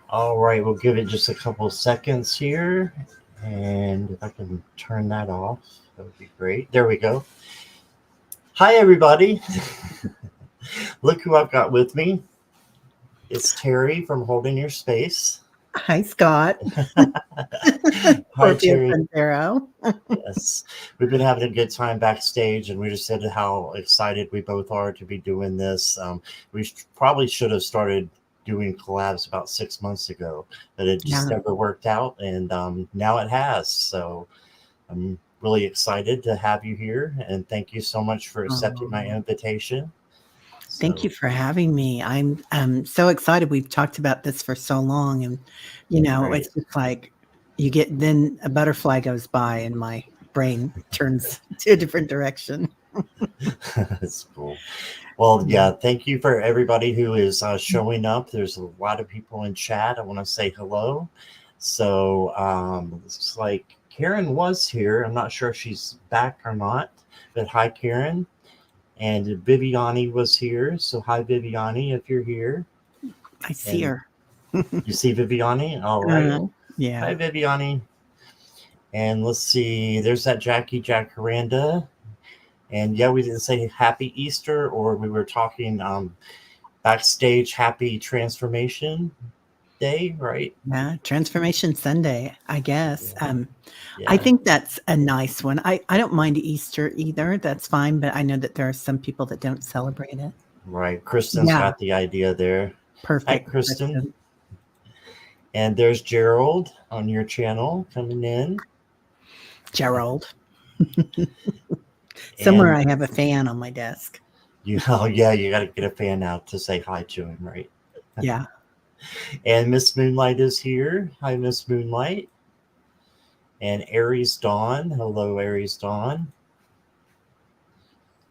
All right, we'll give it just a couple seconds here. And if I can turn that off, that would be great. There we go. Hi, everybody. Look who I've got with me. It's Terry from Holding Your Space. Hi, Scott. Hi, Scorpio Terry. Santero. Yes, we've been having a good time backstage, and we just said how excited we both are to be doing this. Probably should have started doing collabs about 6 months ago, but it just Yeah. never worked out, and now it has. So I'm really excited to have you here, and thank you so much for accepting my Oh, invitation. thank So you for having me. I'm so excited. We've talked about this for so long, and great. it's just like you get then a butterfly goes by, and my brain turns to a different direction. That's cool. Well, Yeah. yeah, thank you for everybody who is showing up. There's a lot of people in chat. I want to say hello. So looks like Karen was here. I'm not sure if she's back or not, but hi, Karen. And Viviani was here. So hi, Viviani, if you're here. I see And her. you see Viviani? All right. Yeah. Hi, Viviani. And let's see, there's that Jackie Jacaranda. And yeah, we didn't say happy Easter, or we were talking backstage happy transformation day, right? Yeah, Transformation Sunday, I guess. Yeah. I Yeah. think that's a nice one. I don't mind Easter either. That's fine, but I know that there are some people that don't celebrate it. Right. Kristen's Yeah, got the idea there. Hi, perfect Kristen. question. And there's Gerald on your channel coming in. Gerald. Somewhere And I have a fan on my desk. oh yeah, you got to get a fan out to say hi to him, right? Yeah. And Miss Moonlight is here. Hi, Miss Moonlight. And Aries Dawn. Hello, Aries Dawn.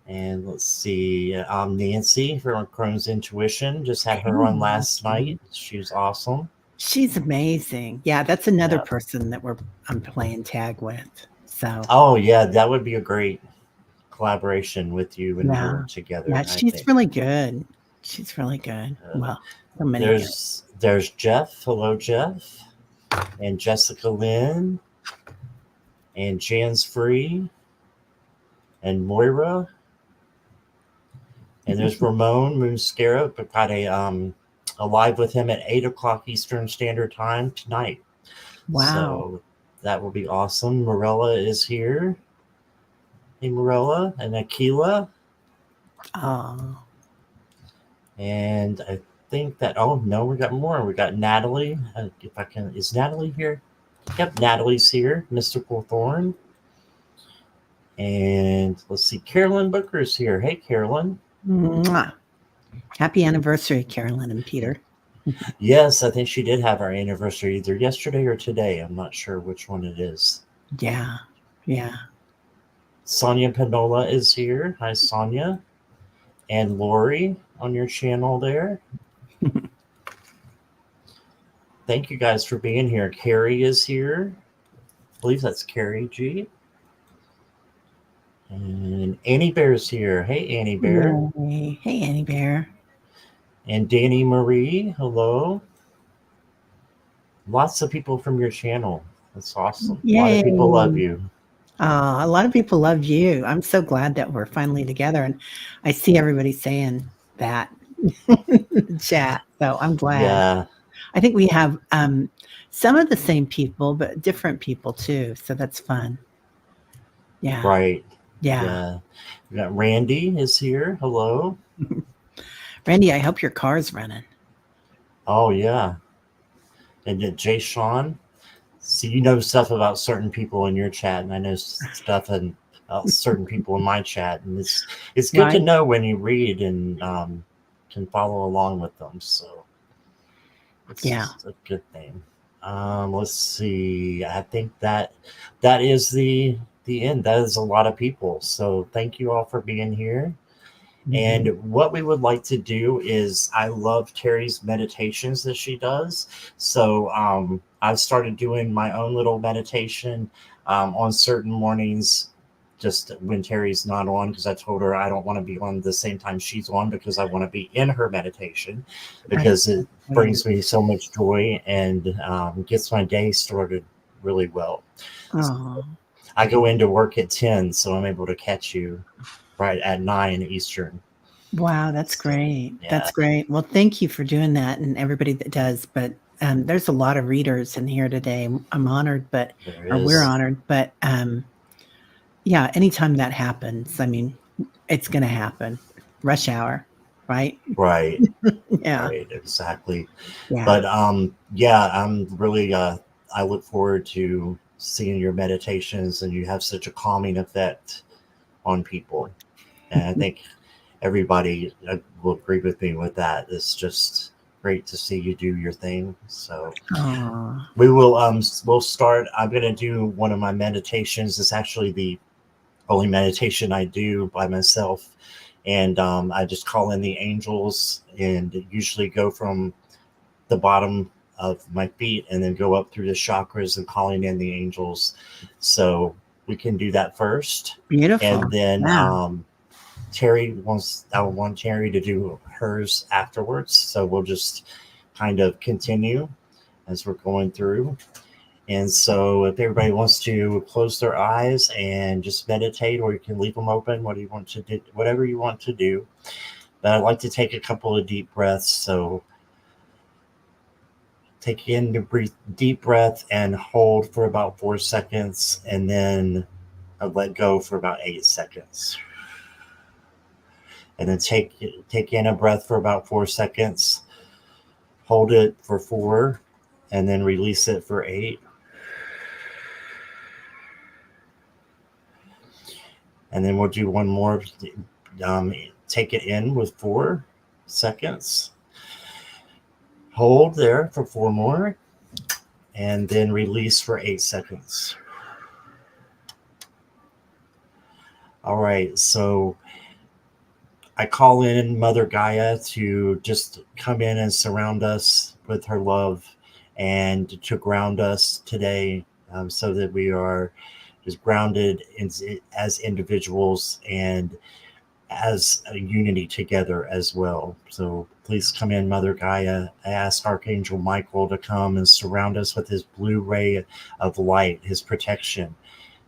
And let's see, Nancy from Crohn's Intuition. Just had Hey, her on last Nancy. night. She was awesome. She's amazing. Yeah, that's another Yeah. person that I'm playing tag with. So Oh yeah, that would be a great collaboration with you and yeah. her Yeah, together, I she's think. really good. She's really good. Uh, Well, so many good. there's Jeff. Hello, Jeff. And Jessica Lynn and Jan's Free and Moira. And there's Ramon Moonscara. We've got a live with him at 8 o'clock Eastern Standard Time tonight. Wow. So that will be awesome. Morella is here. Hey, Morella and Aquila. Oh, And I think that, oh no, we got more. We got Natalie. If I can, is Natalie here? Yep, Natalie's here. Mystical Thorn. And let's see, Carolyn Booker's here. Hey, Carolyn. mwah. Happy anniversary, Carolyn and Peter. Yes, I think she did have our anniversary either yesterday or today. I'm not sure which one it is. Yeah. Yeah. Sonia Panola is here. Hi, Sonia. And Lori on your channel there. Thank you guys for being here. Carrie is here. I believe that's Carrie G. And Annie Bear's here. Hey, Annie Bear. Yay. Hey, Annie Bear. And Danny Marie. Hello. Lots of people from your channel. That's awesome. A lot of Yay. people love you. A lot of people love you. I'm so glad that we're finally together. And I see everybody saying that in the chat. So I'm glad. Yeah, I think we have some of the same people, but different people too. So that's fun. Yeah. right. Yeah. Yeah. We got Randy is here. Hello. Randy, I hope your car's running. Oh, yeah. And then Jay Sean. So you know stuff about certain people in your chat, and I know stuff about certain people in my chat, and it's good to Right? know when you read and can follow along with them. So Yeah. it's a good thing. Let's see. I think that is the end. That is a lot of people. So thank you all for being here. Mhm. And what we would like to do is, I love Teri's meditations that she does. So I've started doing my own little meditation on certain mornings just when Teri's not on, because I told her I don't want to be on the same time she's on, because I want to be in her meditation, because it brings me so much joy and gets my day started really well. Oh, I go into work at 10, so I'm able to catch you right at 9 Eastern. wow, that's great. Yeah. That's great. Well, thank you for doing that, and everybody that does. But there's a lot of readers in here today. I'm honored, we're honored. But yeah, anytime that happens, I mean, it's going to happen. Rush hour, right? Right. Yeah. Right. Exactly. Yeah. But yeah, I'm really I look forward to seeing your meditations, and you have such a calming effect on people. And I think everybody will agree with me with that. It's just great to see you do your thing. So Aw. we'll start. I'm gonna do one of my meditations. It's actually the only meditation I do by myself. And I just call in the angels, and usually go from the bottom of my feet and then go up through the chakras and calling in the angels. So we can do that first. Beautiful. And then Yeah. I want Teri to do hers afterwards. So we'll just kind of continue as we're going through. And so if everybody wants to close their eyes and just meditate, or you can leave them open, what do you want to do, whatever you want to do. But I'd like to take a couple of deep breaths. So take in a deep breath and hold for about 4 seconds, and then let go for about 8 seconds. And then take in a breath for about 4 seconds, hold it for 4, and then release it for 8. And then we'll do one more. Take it in with 4 seconds, hold there for 4 more, and then release for 8 seconds. All right, so I call in Mother Gaia to just come in and surround us with her love, and to ground us today, so that we are just grounded as individuals and as a unity together as well. So please come in, Mother Gaia. I ask Archangel Michael to come and surround us with his blue ray of light, his protection,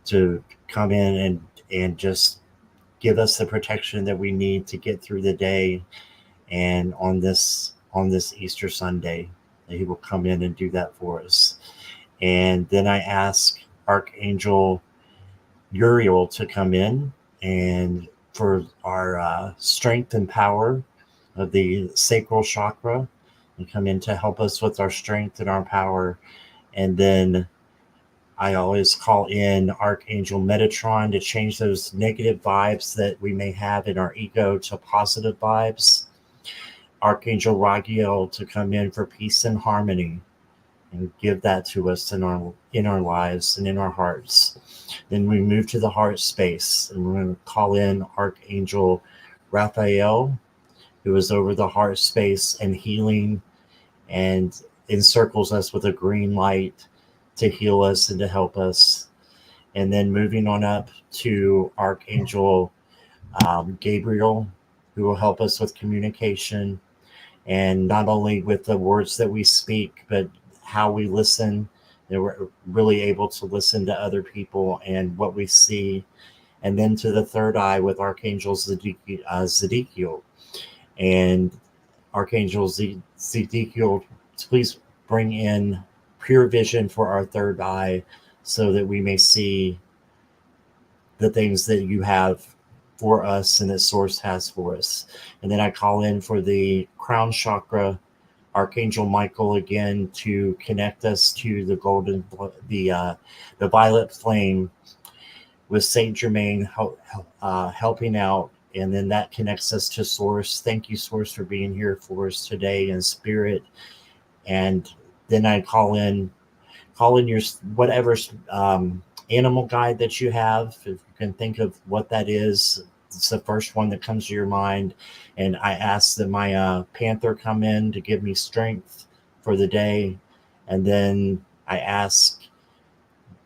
to come in and just give us the protection that we need to get through the day. And on this Easter Sunday, he will come in and do that for us. And then I ask Archangel Uriel to come in and for our strength and power of the sacral chakra, and come in to help us with our strength and our power. And then I always call in Archangel Metatron to change those negative vibes that we may have in our ego to positive vibes. Archangel Ragiel to come in for peace and harmony, and give that to us in our lives and in our hearts. Then we move to the heart space, and we're going to call in Archangel Raphael, who is over the heart space and healing, and encircles us with a green light to heal us and to help us. And then moving on up to Archangel Gabriel, who will help us with communication, and not only with the words that we speak, but how we listen. That we're really able to listen to other people and what we see. And then to the third eye with Archangel Zedekiel. And Archangel Zedekiel, please bring in pure vision for our third eye, so that we may see the things that you have for us and that Source has for us. And then I call in for the crown chakra, Archangel Michael, again, to connect us to the violet flame, with Saint Germain helping out. And then that connects us to Source. Thank you, Source, for being here for us today in spirit. And then I call in your whatever animal guide that you have. If you can think of what that is, it's the first one that comes to your mind. And I ask that my panther come in to give me strength for the day. And then I ask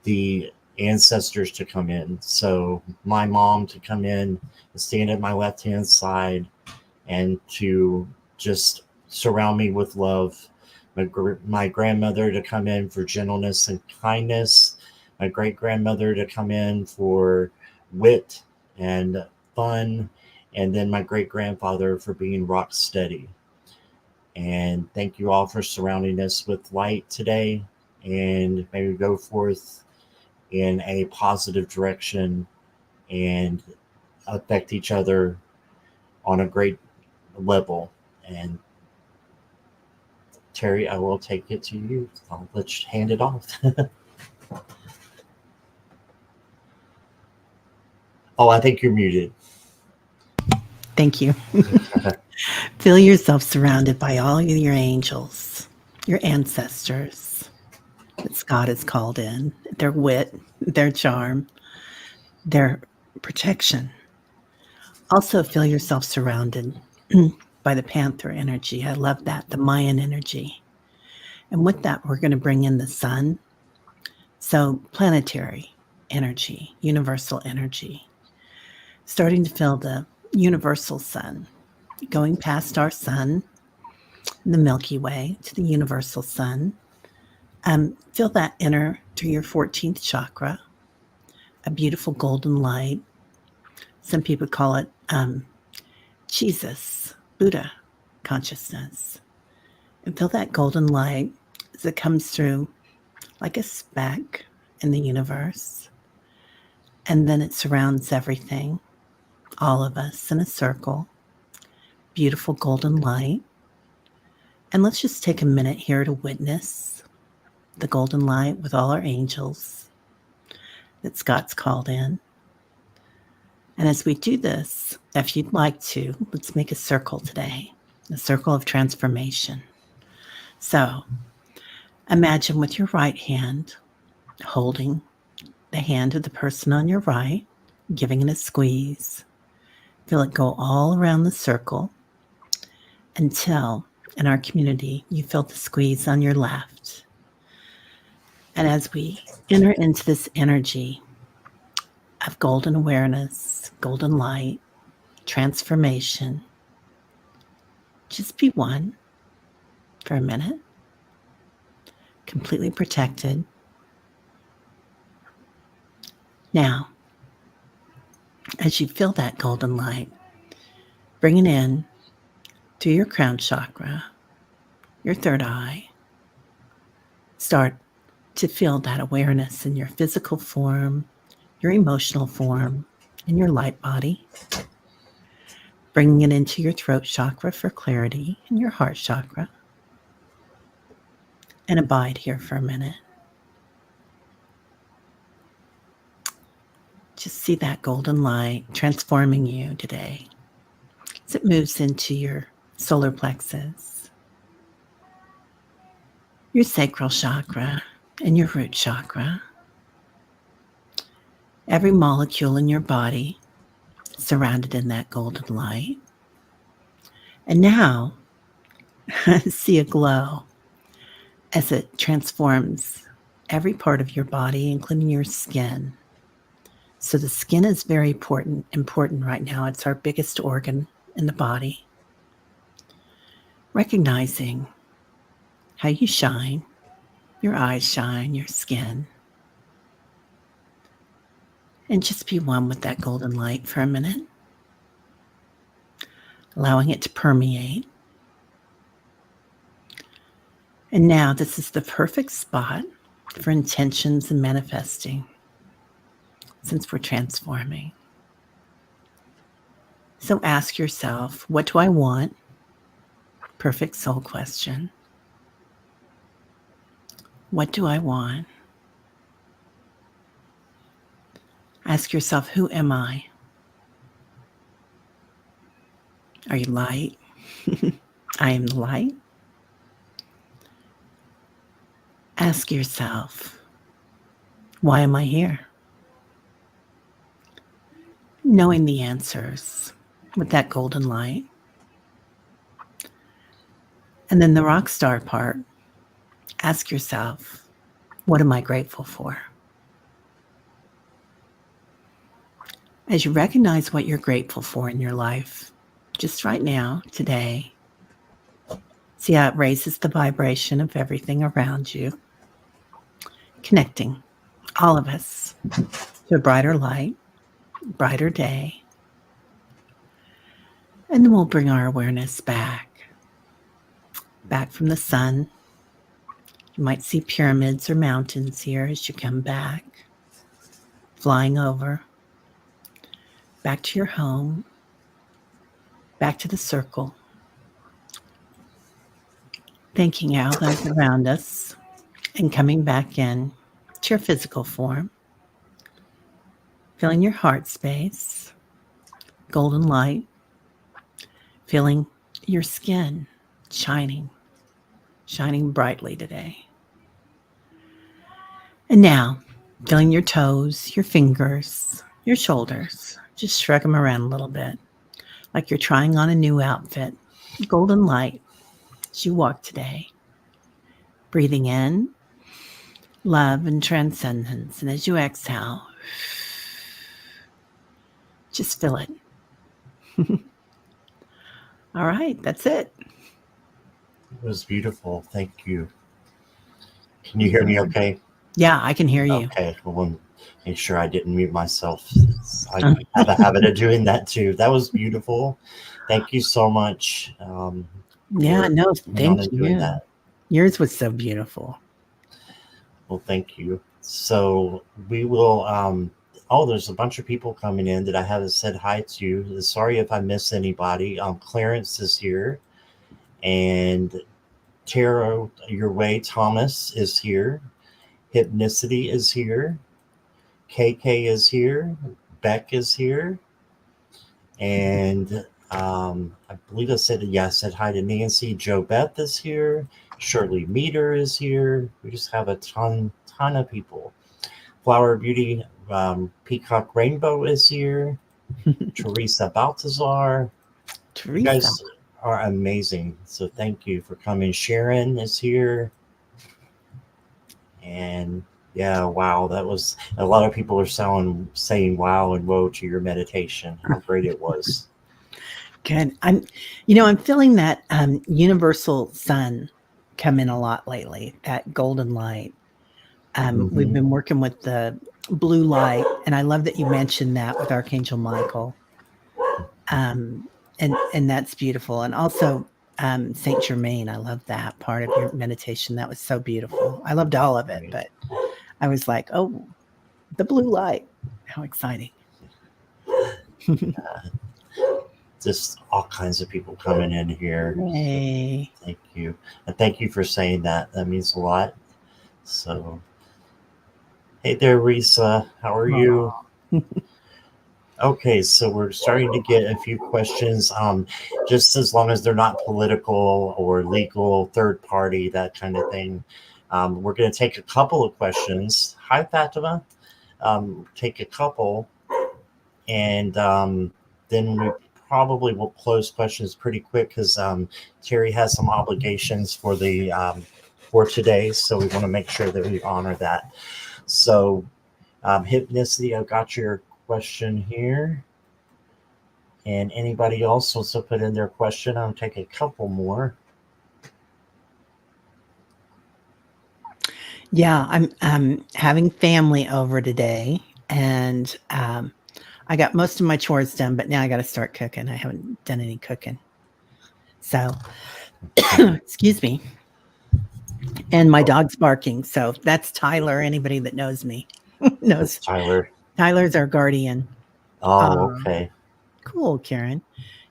the ancestors to come in. So my mom to come in and stand at my left-hand side and to just surround me with love. My grandmother to come in for gentleness and kindness. My great-grandmother to come in for wit and fun. And then my great-grandfather for being rock steady. And thank you all for surrounding us with light today. And may we go forth in a positive direction and affect each other on a great level. And Teri, I will take it to you. I'll let you hand it off. Oh, I think you're muted. Thank you. Feel yourself surrounded by all your angels, your ancestors that Scott has called in, their wit, their charm, their protection. Also, feel yourself surrounded by the Panther energy. I love that, the Mayan energy. And with that, we're going to bring in the sun. So, planetary energy, universal energy. Starting to feel the universal sun, going past our sun, the Milky Way, to the universal sun. Feel that enter through your 14th chakra, a beautiful golden light. Some people call it Jesus, Buddha consciousness. And feel that golden light as it comes through like a speck in the universe. And then it surrounds everything, all of us in a circle. Beautiful golden light. And let's just take a minute here to witness the golden light with all our angels that Scott's called in. And as we do this, if you'd like to, let's make a circle today, a circle of transformation. So imagine with your right hand holding the hand of the person on your right, giving it a squeeze. Feel it go all around the circle until, in our community, you feel the squeeze on your left. And as we enter into this energy of golden awareness, golden light, transformation, just be one for a minute, completely protected. Now, as you feel that golden light, bring it in to your crown chakra, your third eye. Start to feel that awareness in your physical form, your emotional form, and your light body. Bringing it into your throat chakra for clarity and your heart chakra. And abide here for a minute. Just see that golden light transforming you today as it moves into your solar plexus, your sacral chakra, and your root chakra. Every molecule in your body surrounded in that golden light. And now, see a glow as it transforms every part of your body, including your skin. So the skin is very important right now. It's our biggest organ in the body. Recognizing how you shine, your eyes shine, your skin. And just be one with that golden light for a minute. Allowing it to permeate. And now this is the perfect spot for intentions and manifesting, since we're transforming. So ask yourself, what do I want? Perfect soul question. What do I want? Ask yourself, who am I? Are you light? I am the light. Ask yourself, why am I here? Knowing the answers with that golden light. And then the rock star part, ask yourself, what am I grateful for? As you recognize what you're grateful for in your life, just right now, today, see how it raises the vibration of everything around you, connecting all of us to a brighter light, brighter day. And then we'll bring our awareness back from the sun. You might see pyramids or mountains here as you come back, flying over, back to your home, back to the circle, thanking all those around us, and coming back in to your physical form, feeling your heart space, golden light, feeling your skin shining brightly today. And now, feeling your toes, your fingers, your shoulders. Just shrug them around a little bit, like you're trying on a new outfit. Golden light as you walk today. Breathing in love and transcendence. And as you exhale, just feel it. All right, that's it. It was beautiful. Thank you. Can you hear me okay? Yeah, I can hear you. Okay. Well, make sure I didn't mute myself. I have a habit of doing that too. That was beautiful. Thank you so much. Yeah, no, thank you. That. Yours was so beautiful. Well, thank you. So we will. Oh, there's a bunch of people coming in that I haven't said hi to. Sorry if I miss anybody. Clarence is here, and Tarot Your Way Thomas is here. Hypnicity is here. KK is here. Beck is here. And I believe I said hi to Nancy. Joe Beth is here. Shirley Meter is here. We just have a ton of people. Flower Beauty Peacock Rainbow is here. Teresa Baltazar. You guys are amazing. So thank you for coming. Sharon is here. And yeah, wow, that was a lot of people are saying wow and whoa to your meditation. How great it was. Good. I'm feeling that universal sun come in a lot lately, that golden light. We've been working with the blue light, and I love that you mentioned that with Archangel Michael. And that's beautiful. And also Saint Germain, I love that part of your meditation. That was so beautiful. I loved all of it, but I was like, oh, the blue light. How exciting. Just all kinds of people coming in here. Hey. So thank you. And thank you for saying that. That means a lot. So, hey there, Risa. How are you? Okay, so we're starting to get a few questions. Just as long as they're not political or legal, third party, that kind of thing. We're going to take a couple of questions. Hi, Fatima. Take a couple, and then we probably will close questions pretty quick because Teri has some obligations for the for today, so we want to make sure that we honor that. So, Hypnicity, I've got your question here. And anybody else wants to put in their question? I'll take a couple more. Yeah, I'm having family over today, and I got most of my chores done, but now I got to start cooking. I haven't done any cooking. So, excuse me. And my dog's barking. So that's Tyler. Anybody that knows me knows Tyler. Tyler's our guardian. Oh, okay. Cool, Karen.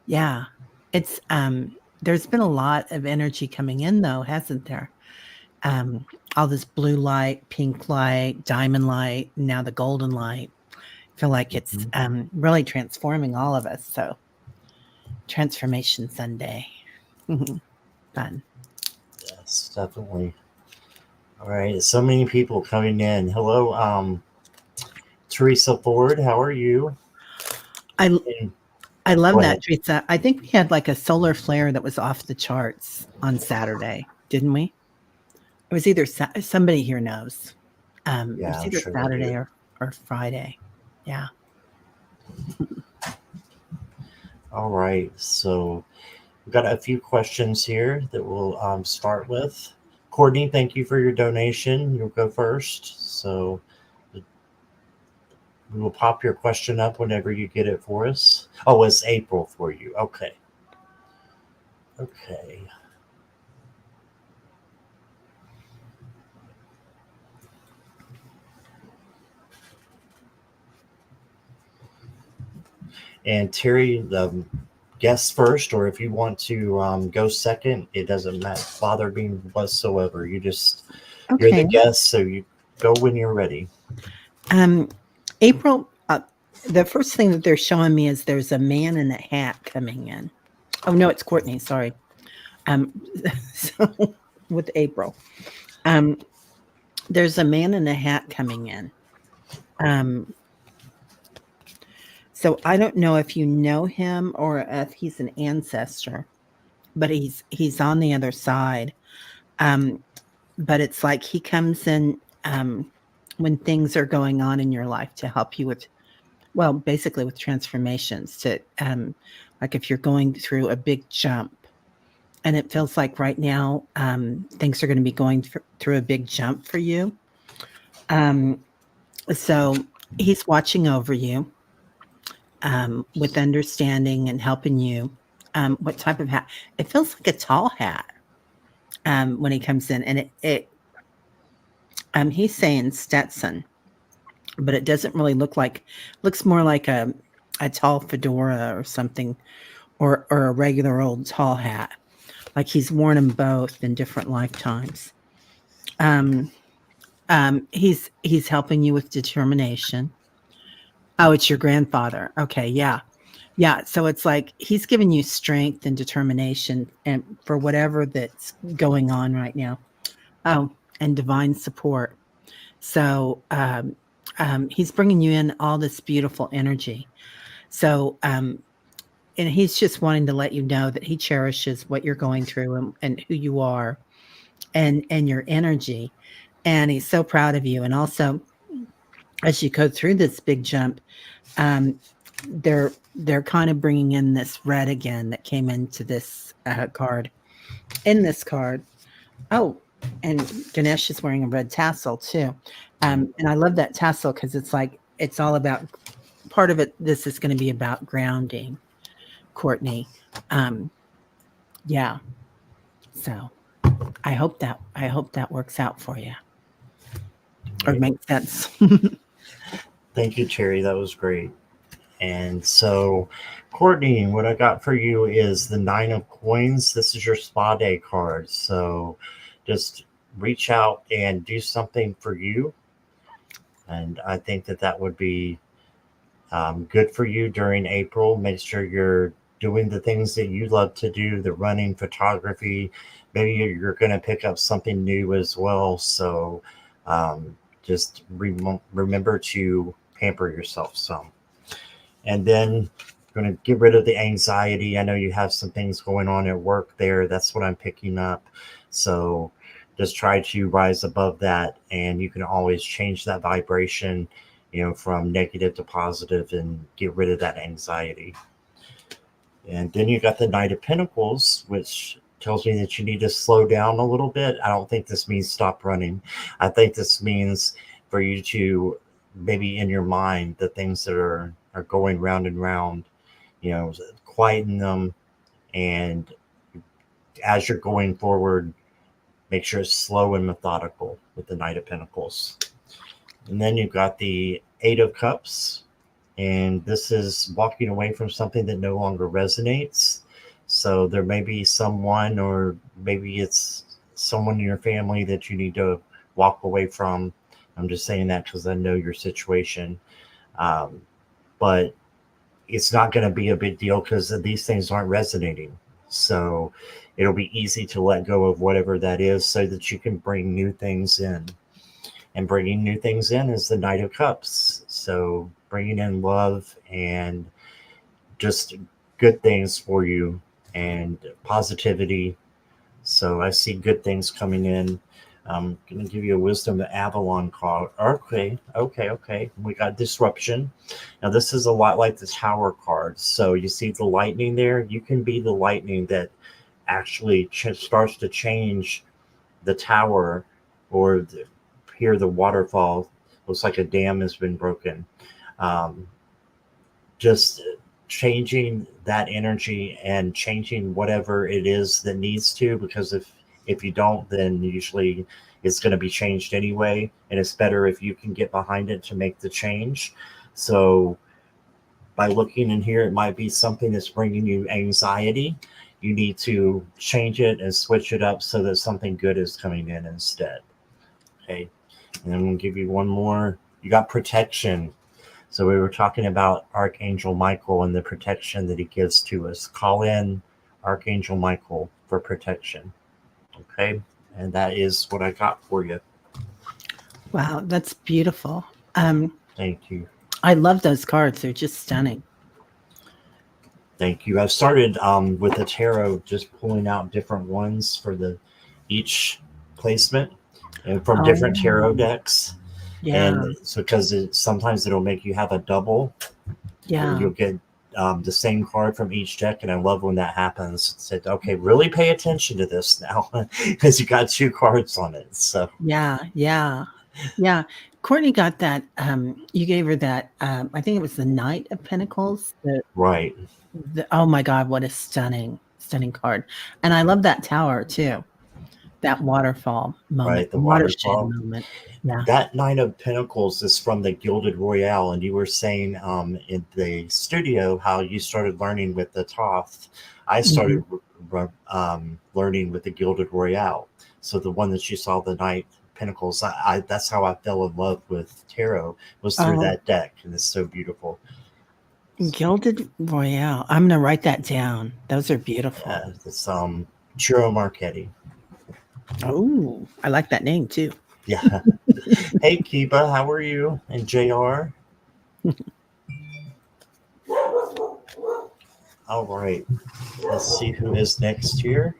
Yeah. It's there's been a lot of energy coming in though, hasn't there? All this blue light, pink light, diamond light, now the golden light. I feel like it's really transforming all of us. So Transformation Sunday. Fun. Yes, definitely. All right. So many people coming in. Hello, Teresa Ford. How are you? I love that, Teresa. I think we had like a solar flare that was off the charts on Saturday, didn't we? It was either somebody here knows. It was either Saturday or Friday. Yeah. All right. So we've got a few questions here that we'll start with. Courtney, thank you for your donation. You'll go first. So we will pop your question up whenever you get it for us. Oh, it's April for you. Okay. Okay. And Terry, guess first, or if you want to go second, it doesn't bother me whatsoever. You're the Okay. guest, so you go when you're ready. April, the first thing that they're showing me is there's a man in a hat coming in. Oh no, it's Courtney. Sorry. So with April, there's a man in a hat coming in. So I don't know if you know him or if he's an ancestor, but he's on the other side. But it's like he comes in when things are going on in your life to help you with, well, basically with transformations. To like if you're going through a big jump, and it feels like right now things are going to be going through a big jump for you. So he's watching over you with understanding and helping you. What type of hat? It feels like a tall hat when he comes in, and he's saying Stetson, but it doesn't really look like. Looks more like a tall fedora or something, or a regular old tall hat. Like he's worn them both in different lifetimes. He's helping you with determination. Oh, it's your grandfather. Okay, yeah. Yeah, so it's like he's giving you strength and determination and for whatever that's going on right now. Oh, and divine support. So he's bringing you in all this beautiful energy. So and he's just wanting to let you know that he cherishes what you're going through and who you are and your energy. And he's so proud of you. And also, as you go through this big jump, they're kind of bringing in this red again that came into this card. In this card, oh, and Ganesh is wearing a red tassel too, and I love that tassel because it's like it's all about part of it. This is going to be about grounding, Courtney. Yeah. So I hope that works out for you or makes sense. Thank you, Terry. That was great. And so, Courtney, what I got for you is the Nine of Coins. This is your spa day card. So just reach out and do something for you. And I think that would be good for you during April. Make sure you're doing the things that you love to do, the running, photography. Maybe you're going to pick up something new as well. So just remember to pamper yourself some. And then going to get rid of the anxiety. I know you have some things going on at work there. That's what I'm picking up. So just try to rise above that, and you can always change that vibration, from negative to positive, and get rid of that anxiety. And then you got the Knight of Pentacles, which tells me that you need to slow down a little bit. I don't think this means stop running. I think this means for you to maybe in your mind, the things that are going round and round, quieten them. And as you're going forward, make sure it's slow and methodical with the Knight of Pentacles. And then you've got the Eight of Cups. And this is walking away from something that no longer resonates. So there may be someone, or maybe it's someone in your family that you need to walk away from. I'm just saying that because I know your situation. But it's not going to be a big deal because these things aren't resonating. So it'll be easy to let go of whatever that is so that you can bring new things in. And bringing new things in is the Knight of Cups. So bringing in love and just good things for you and positivity. So I see good things coming in. I'm going to give you a Wisdom of Avalon card. Okay. We got Disruption. Now, this is a lot like the Tower card. So you see the lightning there? You can be the lightning that actually starts to change the tower, or here the waterfall. Looks like a dam has been broken. Um, just changing that energy and changing whatever it is that needs to, because if you don't, then usually it's going to be changed anyway, and it's better if you can get behind it to make the change. So by looking in here, it might be something that's bringing you anxiety. You need to change it and switch it up so that something good is coming in instead. Okay, and then we'll give you one more. You got Protection. So we were talking about Archangel Michael and the protection that he gives to us. Call in Archangel Michael for protection. Okay, and that is what I got for you. Wow, that's beautiful. Thank you. I love those cards. They're just stunning. Thank you. I've started with the tarot, just pulling out different ones for each placement, and from different tarot decks. Yeah. And so, because sometimes it'll make you have a double, Yeah. you'll get the same card from each deck, and I love when that happens. It said, okay, really pay attention to this now, because you got 2 cards on it. So yeah. Courtney got that. You gave her that. I think it was the Knight of Pentacles. Right. Oh my God, what a stunning card! And I love that tower too. That waterfall moment, Right, the watershed waterfall moment. Yeah. That Knight of Pentacles is from the Gilded Royale, and you were saying in the studio how you started learning with the Toth. I started learning with the Gilded Royale. So the one that you saw, the Knight Pentacles, that's how I fell in love with tarot, was through that deck, and it's so beautiful. Gilded Royale. I'm gonna write that down. Those are beautiful. Yeah, it's Chiro Marchetti. Oh, I like that name too. Yeah. Hey, Kiba, how are you? And JR? All right. Let's see who is next here.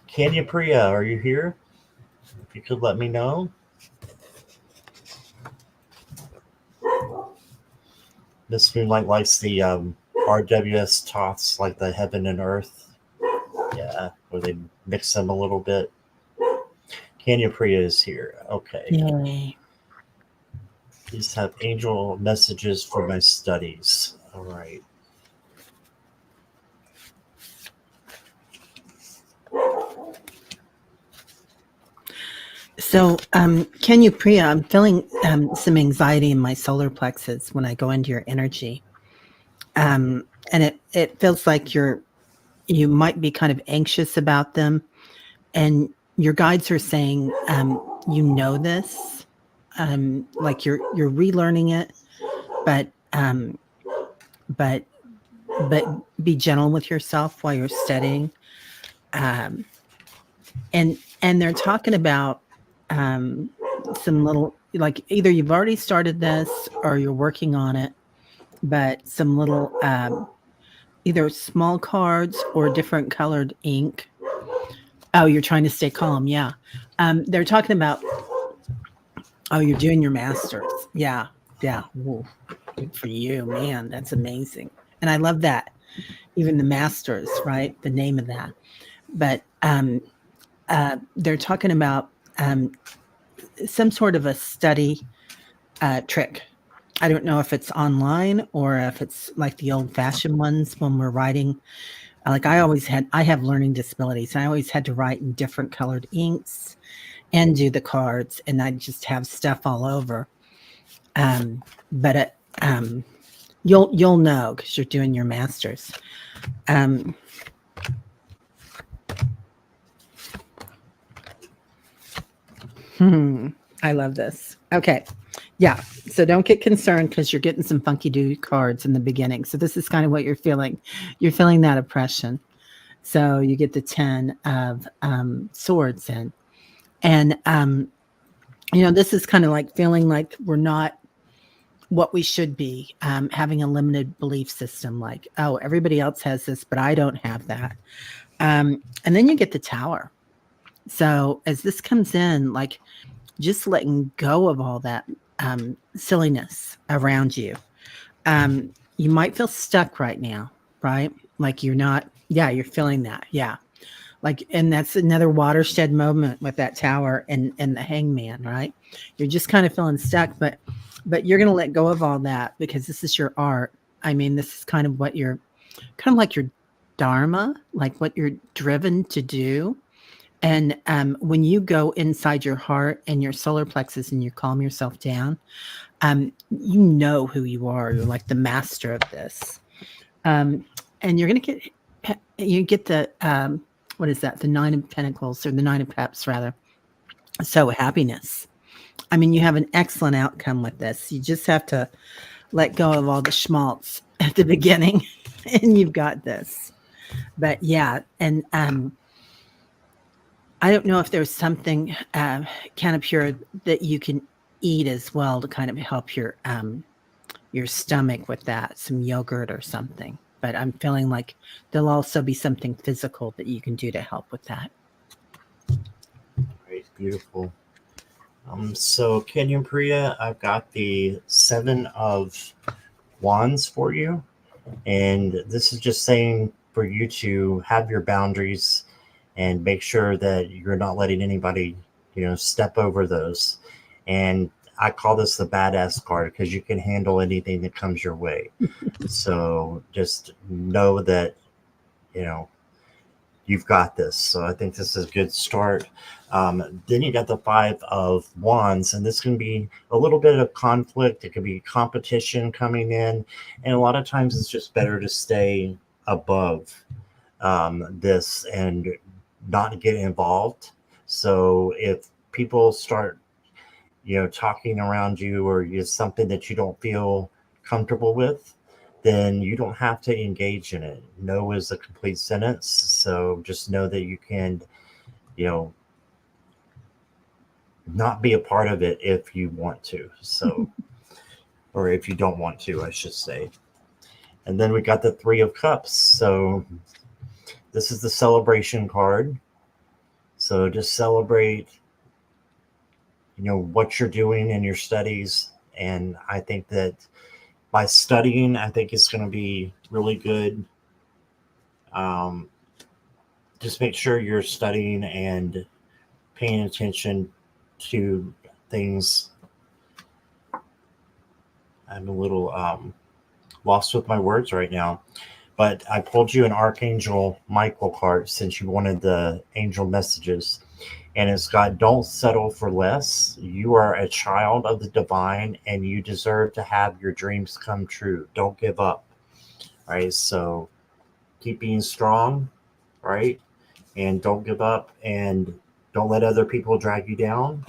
Kenya Priya, are you here? If you could let me know. Miss Moonlight likes the RWS Toths, like the Heaven and Earth. Yeah, where they mix them a little bit. Kenya Priya is here. Okay. Yay. Please have angel messages for my studies. All right. So, Kenya Priya, I'm feeling some anxiety in my solar plexus when I go into your energy. And it feels like you might be kind of anxious about them. And your guides are saying, you know this, like you're relearning it, but be gentle with yourself while you're studying. And they're talking about some little, like either you've already started this or you're working on it, but some little either small cards or different colored ink. Oh, you're trying to stay calm. Yeah. They're talking about, you're doing your masters. Yeah. Ooh, good for you, man. That's amazing. And I love that. Even the masters, right? The name of that. But they're talking about some sort of a study trick. I don't know if it's online or if it's like the old-fashioned ones when we're writing. Like I have learning disabilities, and I always had to write in different colored inks and do the cards, and I just have stuff all over. But you'll know because you're doing your masters. I love this. Okay. Yeah. So don't get concerned because you're getting some funky do cards in the beginning. So this is kind of what you're feeling. You're feeling that oppression. So you get the 10 of swords in. And, this is kind of like feeling like we're not what we should be, having a limited belief system, like, oh, everybody else has this, but I don't have that. And then you get the Tower. So as this comes in, like, just letting go of all that silliness around you. You might feel stuck right now, right? Like you're not, yeah, you're feeling that. Yeah. Like, and that's another watershed moment with that Tower and the Hangman, right? You're just kind of feeling stuck, but you're going to let go of all that because this is your art. I mean, this is kind of what you're kind of like your dharma, like what you're driven to do. And when you go inside your heart and your solar plexus and you calm yourself down, you know who you are. You're like the master of this. And you're going to get the, what is that? The Nine of Pentacles, or the Nine of Cups, rather. So happiness. I mean, you have an excellent outcome with this. You just have to let go of all the schmaltz at the beginning and you've got this. But yeah, and I don't know if there's something kind of pure that you can eat as well to kind of help your stomach with that, some yogurt or something. But I'm feeling like there'll also be something physical that you can do to help with that. Great, beautiful. So Kenya and Priya, I've got the 7 of Wands for you, and this is just saying for you to have your boundaries and make sure that you're not letting anybody, step over those. And I call this the badass card because you can handle anything that comes your way. So just know that, you've got this. So I think this is a good start. Then you got the 5 of Wands, and this can be a little bit of conflict. It could be competition coming in. And a lot of times it's just better to stay above this and not get involved. So if people start, talking around you, or it's something that you don't feel comfortable with, then you don't have to engage in it. No is a complete sentence. So just know that you can, not be a part of it if you want to. So, or if you don't want to, I should say. And then we got the 3 of Cups. So this is the celebration card. So just celebrate, what you're doing in your studies. And I think that by studying, I think it's going to be really good. Just make sure you're studying and paying attention to things. I'm a little lost with my words right now, but I pulled you an Archangel Michael card since you wanted the angel messages. And it's got, don't settle for less. You are a child of the divine and you deserve to have your dreams come true. Don't give up. All right. So keep being strong. Right. And don't give up, and don't let other people drag you down.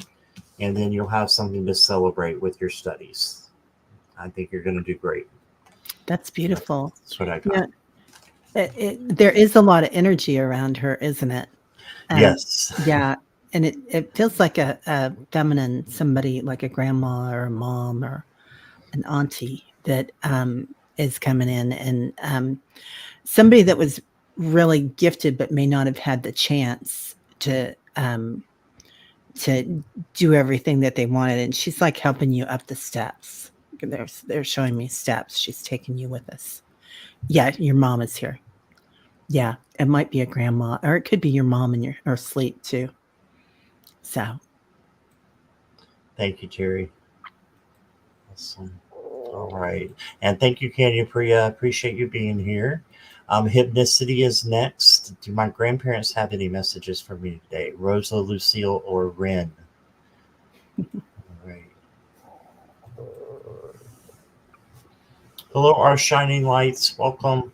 And then you'll have something to celebrate with your studies. I think you're going to do great. That's beautiful. That's what I got. Yeah. There is a lot of energy around her, isn't it? Yes. Yeah. And it feels like a feminine, somebody like a grandma or a mom or an auntie that is coming in, and somebody that was really gifted but may not have had the chance to do everything that they wanted. And she's like helping you up the steps. They're showing me steps. She's taking you with us. Yeah, your mom is here. Yeah, it might be a grandma, or it could be your mom in her sleep too. So, thank you, Teri. Awesome. All right, and thank you, Kenya Priya. Appreciate you being here. Hypnicity is next. Do my grandparents have any messages for me today? Rosa, Lucille, or Ren? All right. Hello, our shining lights. Welcome.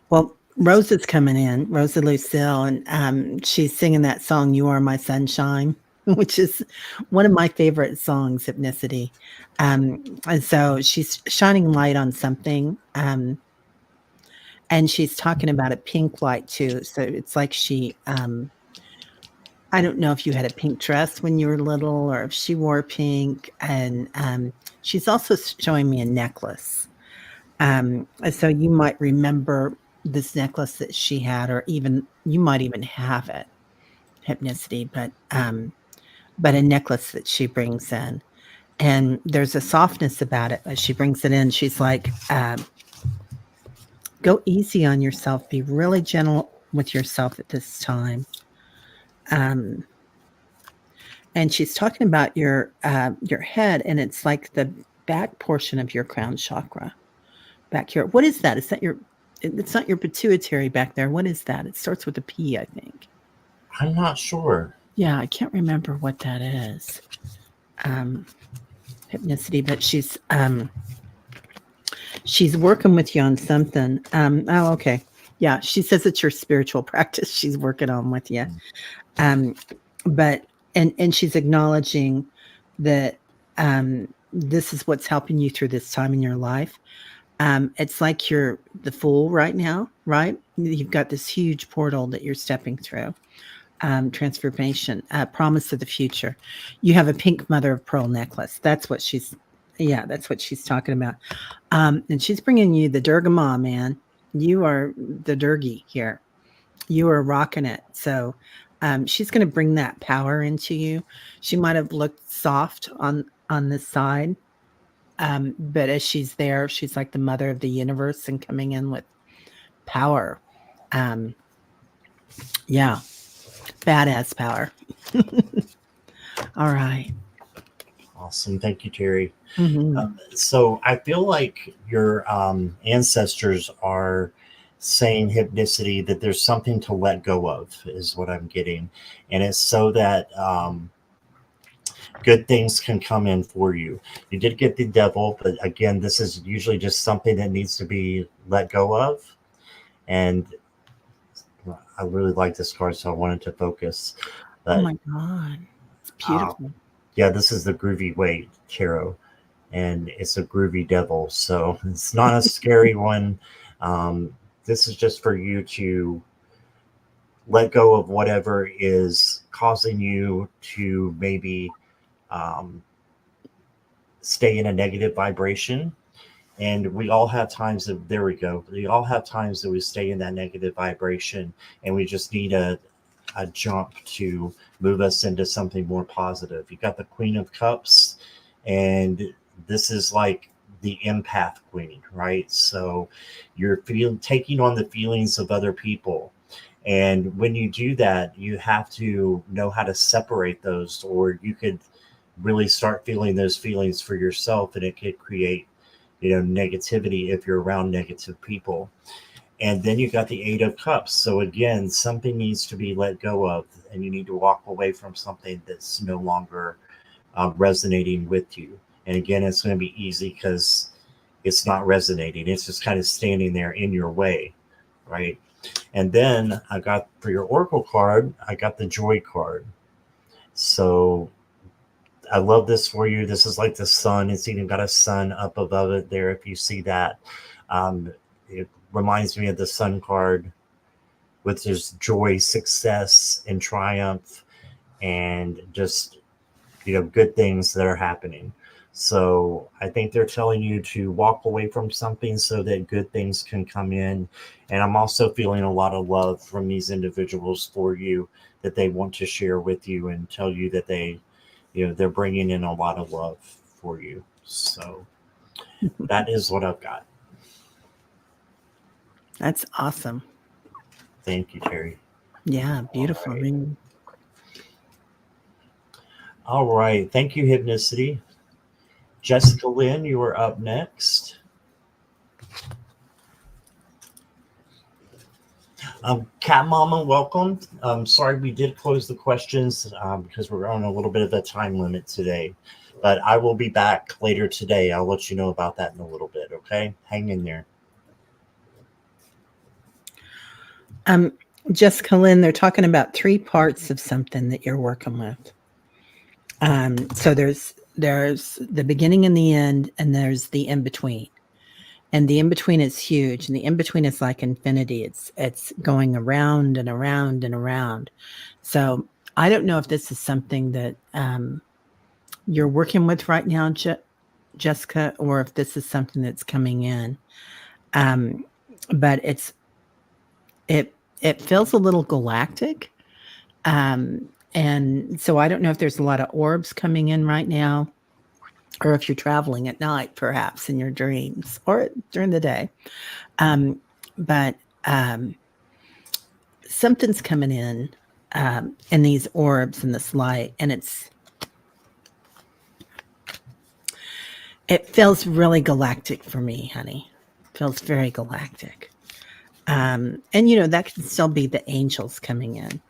well, Rosa's coming in, Rosa Lucille, and she's singing that song, You Are My Sunshine, which is one of my favorite songs, Hypnicity. And so she's shining light on something. And And she's talking about a pink light too. So it's like she, I don't know if you had a pink dress when you were little or if she wore pink. And she's also showing me a necklace. So you might remember this necklace that she had, or even you might even have it, Hypnicity, but a necklace that she brings in. And there's a softness about it as she brings it in. She's like, go easy on yourself. Be really gentle with yourself at this time. And she's talking about your head, and it's like the back portion of your crown chakra back here. What is that? Is that your? It's not your pituitary back there. What is that? It starts with a P, I think. I'm not sure. Yeah, I can't remember what that is. Hypnicity, but she's working with you on something. Oh, okay. Yeah, she says it's your spiritual practice she's working on with you. But and she's acknowledging that this is what's helping you through this time in your life. It's like you're the Fool right now, right? You've got this huge portal that you're stepping through. Transformation, promise of the future. You have a pink mother of pearl necklace. That's what she's talking about. And she's bringing you the Durga Ma, man. You are the Durgi here. You are rocking it. So she's going to bring that power into you. She might have looked soft on this side, but as she's there, she's like the mother of the universe and coming in with power. Yeah. Badass power. All right. Awesome. Thank you, Teri. So I feel like your ancestors are saying, Hypnicity, that there's something to let go of, is what I'm getting. And it's so that good things can come in for you. You did get the Devil, but again, this is usually just something that needs to be let go of. And I really like this card, so I wanted to focus. But, oh my God. It's beautiful. Yeah, this is the Groovy Weight Tarot, and it's a groovy devil. So it's not a scary one. This is just for you to let go of whatever is causing you to maybe stay in a negative vibration. And we all have times that, there we go. We all have times that we stay in that negative vibration, and we just need a jump to move us into something more positive. You got the Queen of Cups, and this is like the empath queen, right? So you're taking on the feelings of other people. And when you do that, you have to know how to separate those, or you could really start feeling those feelings for yourself, and it could create, negativity if you're around negative people. And then you got the Eight of Cups. So again, something needs to be let go of, and you need to walk away from something that's no longer resonating with you. And again, it's going to be easy because it's not resonating. It's just kind of standing there in your way, right? And then I got, for your Oracle card, I got the Joy card. So I love this for you. This is like the sun. It's even got a sun up above it there, if you see that. It reminds me of the Sun card, with this joy, success, and triumph, and just, good things that are happening. So I think they're telling you to walk away from something so that good things can come in. And I'm also feeling a lot of love from these individuals for you, that they want to share with you and tell you that they're bringing in a lot of love for you. So that is what I've got. That's awesome. Thank you, Teri. Yeah, beautiful. All right. Thank you, Hypnicity. Jessica Lynn, you are up next. Cat Mama, welcome. Sorry we did close the questions because we're on a little bit of a time limit today. But I will be back later today. I'll let you know about that in a little bit, okay? Hang in there. Jessica Lynn, they're talking about 3 parts of something that you're working with. So there's the beginning and the end, and there's the in-between. And the in-between is huge. And the in-between is like infinity. It's going around and around and around. So I don't know if this is something that you're working with right now, Jessica, or if this is something that's coming in. But it feels a little galactic. And so I don't know if there's a lot of orbs coming in right now, or if you're traveling at night, perhaps in your dreams or during the day. But something's coming in these orbs and this light, and it feels really galactic for me, honey. It feels very galactic. And that can still be the angels coming in.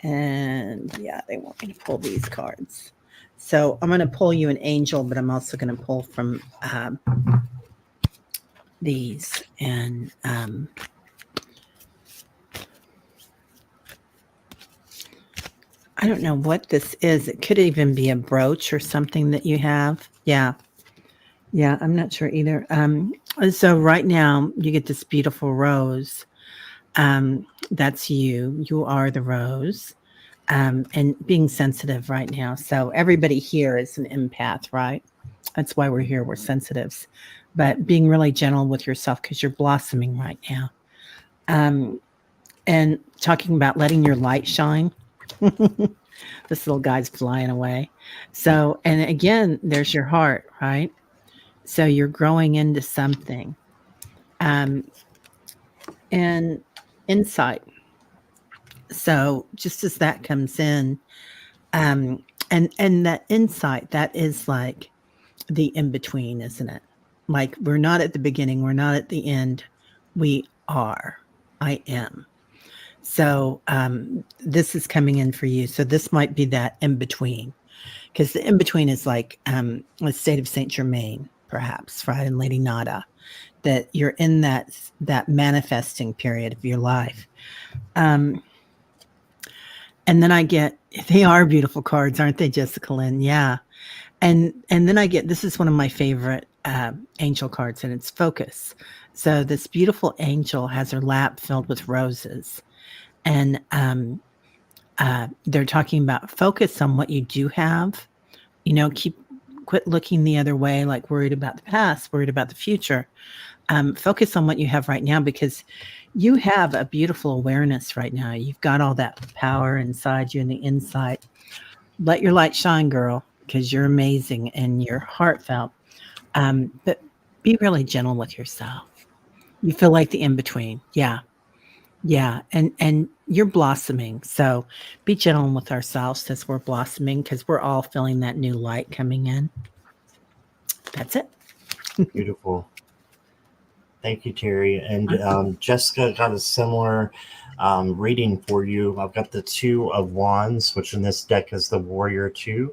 And yeah, they want me to pull these cards. So I'm going to pull you an angel, but I'm also going to pull from these. And I don't know what this is. It could even be a brooch or something that you have. Yeah. Yeah, I'm not sure either. So right now you get this beautiful rose. That's you. You are the rose. And being sensitive right now. So everybody here is an empath, right? That's why we're here. We're sensitives. But being really gentle with yourself because you're blossoming right now. And talking about letting your light shine. This little guy's flying away. So, and again, there's your heart, right? So you're growing into something. And insight. So just as that comes in, and that insight, that is like the in-between, isn't it? Like we're not at the beginning, we're not at the end, we are. I am. So this is coming in for you. So this might be that in-between, because the in-between is like the state of Saint Germain, perhaps, right? And Lady Nada, that you're in that manifesting period of your life. And then I get, they are beautiful cards, aren't they, Jessica Lynn? Yeah. And then I get, this is one of my favorite angel cards, and it's focus. So this beautiful angel has her lap filled with roses. And they're talking about focus on what you do have. Quit looking the other way, like worried about the past, worried about the future. Focus on what you have right now, because you have a beautiful awareness right now. You've got all that power inside you and the insight. Let your light shine, girl, because you're amazing and you're heartfelt. But be really gentle with yourself. You feel like the in-between. Yeah. Yeah. And you're blossoming. So be gentle with ourselves as we're blossoming, because we're all feeling that new light coming in. That's it. Beautiful. Thank you, Teri. And Jessica got a similar reading for you. I've got the Two of Wands, which in this deck is the Warrior 2.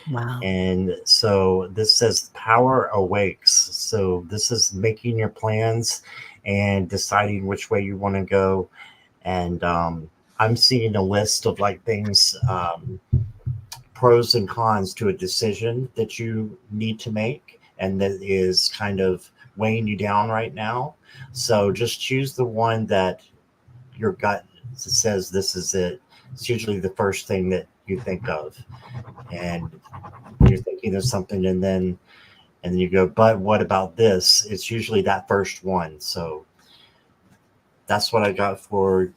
Wow. And so this says power awakes. So this is making your plans and deciding which way you want to go. And I'm seeing a list of like things, pros and cons to a decision that you need to make, and that is kind of weighing you down right now. So just choose the one that your gut says this is it. It's usually the first thing that you think of. And you're thinking of something, and then you go, but what about this? It's usually that first one. So that's what I got for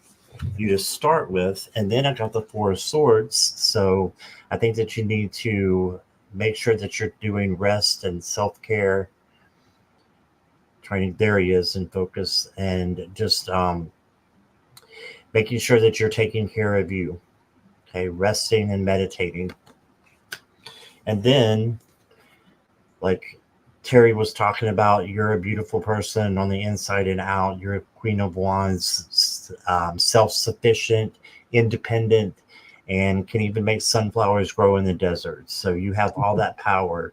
you to start with. And then I got the Four of Swords. So I think that you need to make sure that you're doing rest and self-care training. There he is in focus. And just making sure that you're taking care of you. Okay, resting and meditating. And then, like Teri was talking about, you're a beautiful person on the inside and out. You're a Queen of Wands, self-sufficient, independent, and can even make sunflowers grow in the desert. So you have all that power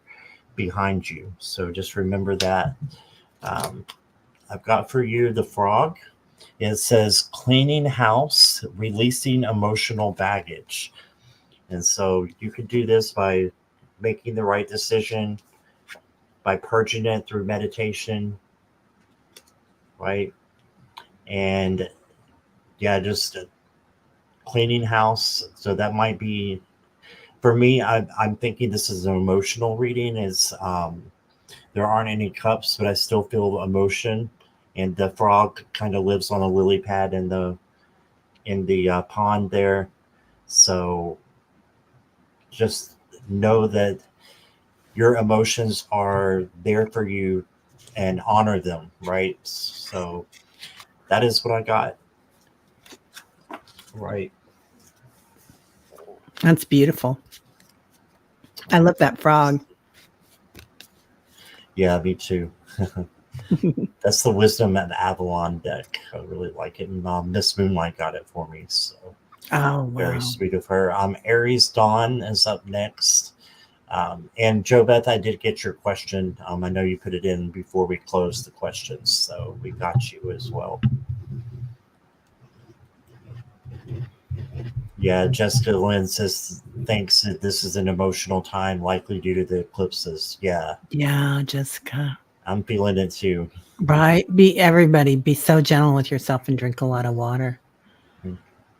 behind you. So just remember that. I've got for you the Frog. It says cleaning house, releasing emotional baggage. And so you could do this by making the right decision, by purging it through meditation, right? And yeah, just cleaning house. So that might be for me. I'm thinking this is an emotional reading. Is there aren't any cups, but I still feel emotion. And the frog kind of lives on a lily pad in the pond there. So just know that your emotions are there for you and honor them, right? So that is what I got. Right. That's beautiful. I love that frog. Yeah, me too. That's the Wisdom and Avalon deck. I really like it. And Miss Moonlight got it for me. So Oh, very wow. sweet of her. Aries Dawn is up next. And Jo Beth, I did get your question. I know you put it in before we closed the questions, so we got you as well. Yeah, Jessica Lynn says thanks. This is an emotional time, likely due to the eclipses. Yeah, Yeah, Jessica. I'm feeling it too. Right. Be so gentle with yourself and drink a lot of water.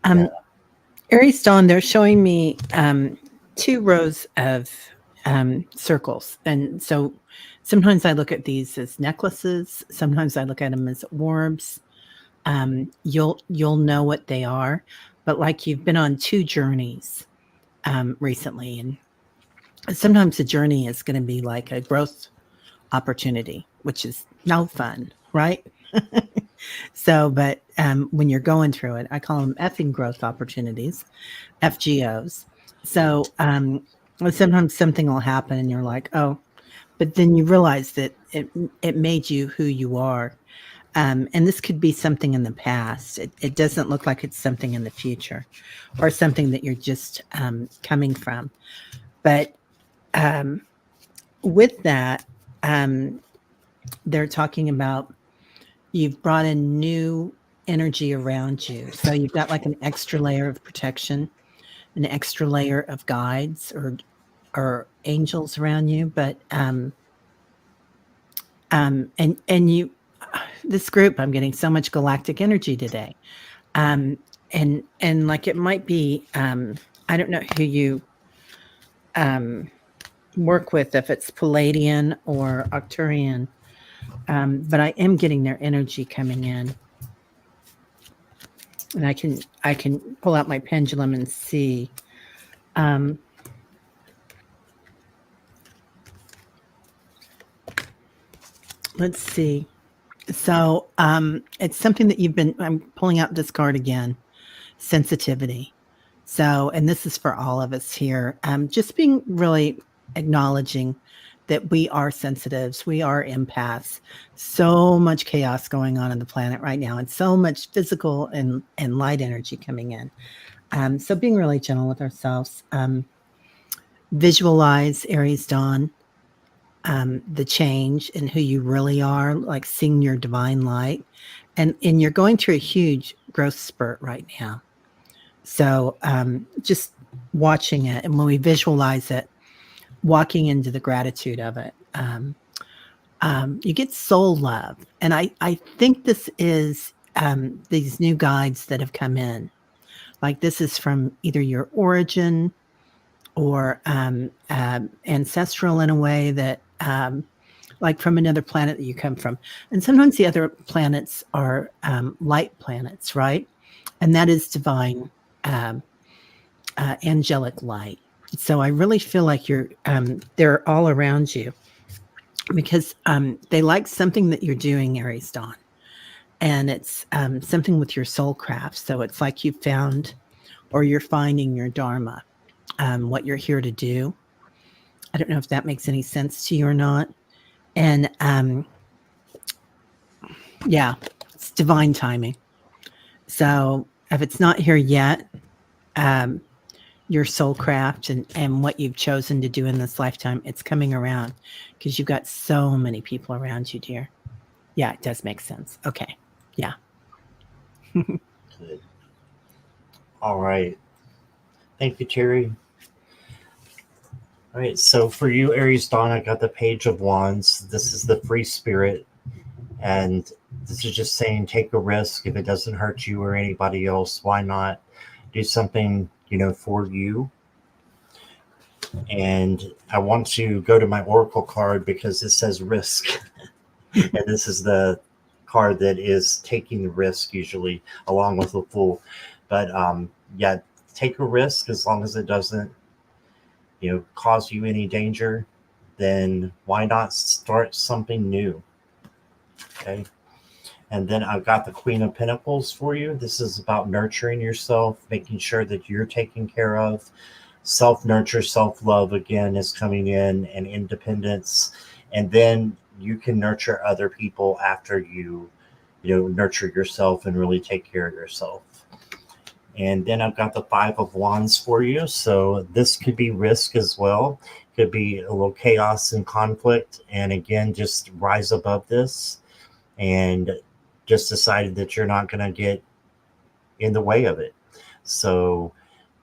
Yeah. Aries Dawn, they're showing me 2 rows of circles. And so sometimes I look at these as necklaces, sometimes I look at them as orbs. You'll know what they are, but like you've been on 2 journeys recently, and sometimes the journey is going to be like a growth opportunity, which is no fun, right? So, but when you're going through it, I call them effing growth opportunities, FGOs. So sometimes something will happen and you're like, oh, but then you realize that it made you who you are. And this could be something in the past. It doesn't look like it's something in the future or something that you're just coming from. But with that, they're talking about you've brought in new energy around you. So you've got like an extra layer of protection, an extra layer of guides or angels around you. But and you, this group, I'm getting so much galactic energy today. And like it might be, I don't know who you work with, if it's Palladian or Arcturian, but I am getting their energy coming in. And I can pull out my pendulum and see. Let's see. So it's something that I'm pulling out this card again, sensitivity. So, and this is for all of us here, just being really acknowledging that we are sensitives, we are empaths. So much chaos going on the planet right now, and so much physical and light energy coming in. So being really gentle with ourselves. Visualize Aries Dawn, the change in who you really are, like seeing your divine light. And you're going through a huge growth spurt right now. So just watching it, and when we visualize it, walking into the gratitude of it, you get soul love. And I think this is these new guides that have come in. Like this is from either your origin or ancestral in a way that like from another planet that you come from. And sometimes the other planets are light planets, right? And that is divine angelic light. So I really feel like they're all around you because they like something that you're doing, Aries Dawn. And it's something with your soul craft. So it's like you found or you're finding your dharma, what you're here to do. I don't know if that makes any sense to you or not. And yeah, it's divine timing. So if it's not here yet, your soul craft and what you've chosen to do in this lifetime, it's coming around because you've got so many people around you, dear. Yeah, it does make sense. Okay. Yeah. Good. All right. Thank you, Teri. All right. So for you, Aries Dawn, I got the Page of Wands. This is the free spirit And this is just saying, take a risk. If it doesn't hurt you or anybody else, why not do something, for you? And I want to go to my oracle card because it says risk. And this is the card that is taking the risk usually, along with the fool. But yeah, take a risk as long as it doesn't cause you any danger. Then why not start something new? Okay. And then I've got the Queen of Pentacles for you. This is about nurturing yourself, making sure that you're taken care of. Self-nurture, self-love again is coming in, and independence. And then you can nurture other people after you nurture yourself and really take care of yourself. And then I've got the Five of Wands for you. So this could be risk as well. Could be a little chaos and conflict. And again, just rise above this and just decided that you're not going to get in the way of it. So,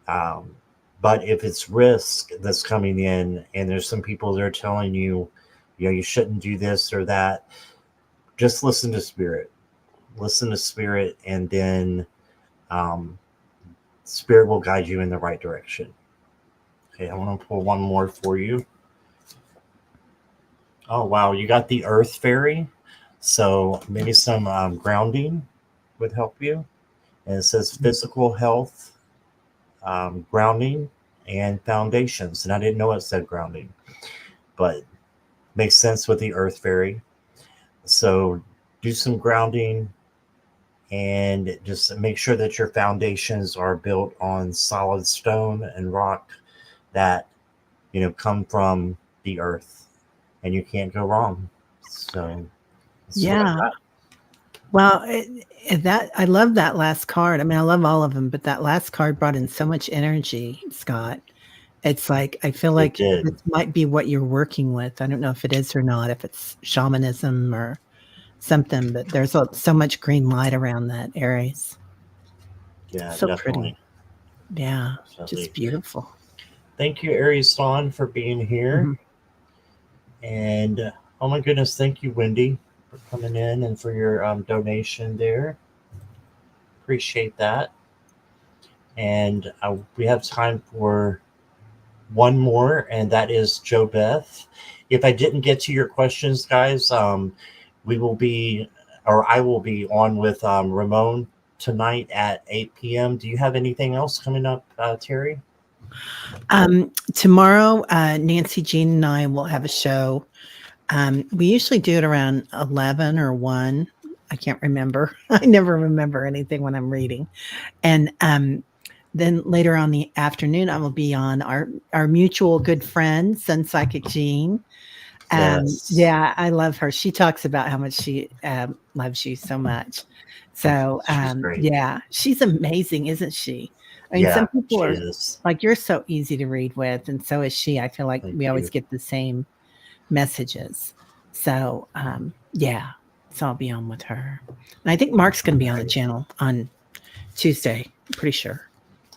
but if it's risk that's coming in and there's some people that are telling you, you shouldn't do this or that, just listen to spirit. Listen to spirit, and then spirit will guide you in the right direction. Okay, I want to pull one more for you. Oh, wow. You got the Earth Fairy. So maybe some grounding would help you. And it says physical health, grounding, and foundations. And I didn't know it said grounding, but makes sense with the Earth Fairy. So do some grounding and just make sure that your foundations are built on solid stone and rock that, come from the earth, and you can't go wrong. So yeah. Well, that I love that last card. I mean, I love all of them, but that last card brought in so much energy, Scott. It's like, I feel like this might be what you're working with. I don't know if it is or not, if it's shamanism or something, but there's so much green light around that, Aries. Yeah, so definitely. Pretty. Yeah, definitely. Just beautiful. Thank you, Aries Dawn, for being here. Mm-hmm. And oh my goodness, thank you, Wendy, for coming in and for your donation there. Appreciate that. And we have time for one more, and that is Joe Beth. If I didn't get to your questions, guys, we will be, or I will be on with Ramon tonight at 8 p.m. Do you have anything else coming up, Teri? Tomorrow, Nancy, Jean, and I will have a show. We usually do it around 11 or 1. I can't remember. I never remember anything when I'm reading. And then later on the afternoon, I will be on our mutual good friend, Sun Psychic Jean. Yes. Yeah, I love her. She talks about how much she loves you so much. So yeah, she's amazing, isn't she? I mean, some people are like, you're so easy to read with, and so is she. I feel like we always get the same messages. So yeah, so I'll be on with her. And I think Mark's going to be on the channel on Tuesday. I'm pretty sure.